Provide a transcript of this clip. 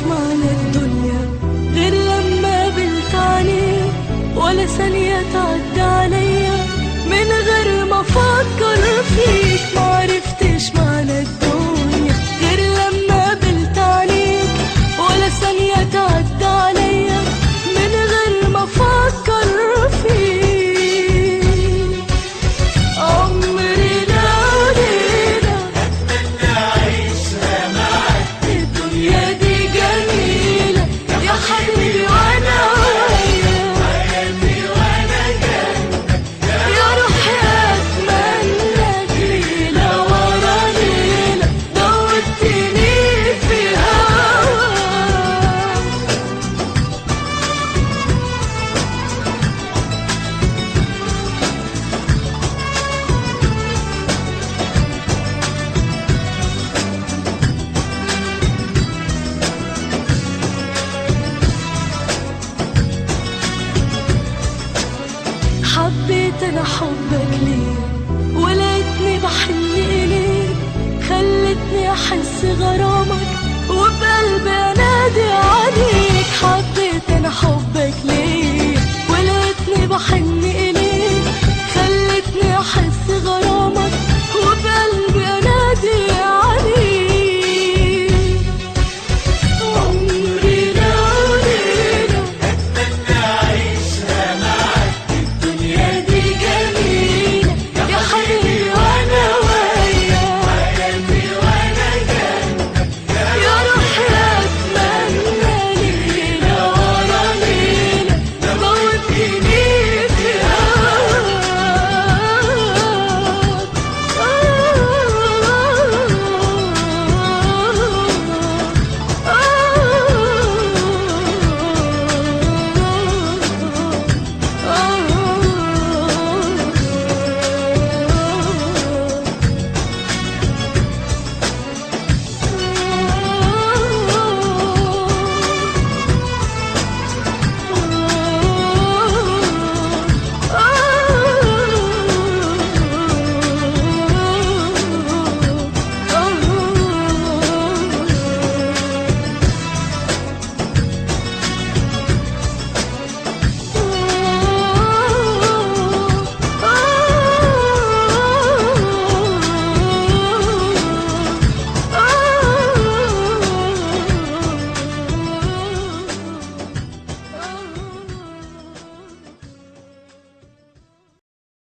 معنى الدنيا غير لما قابلت عينيك، ولا ثانية تعدي عليا من غير ما افكر فيك. معرفتش معنى الدنيا غير لما قابلت عينيك، ولا ثانية تعدي عليا من غير ما افكر فيك. عمري ليلة اتمنى اعيشها معاك، الدنيا دي جميلة يا حبيبي وانا وياك، حياتي وانا جنبك يا روحي اتمنى ليلة ورا ليلة دوبتني في هواك. حبيت انا حبك ليه، ولقيتني بحن اليك، خلتني احس غرامك وبقلبي انادي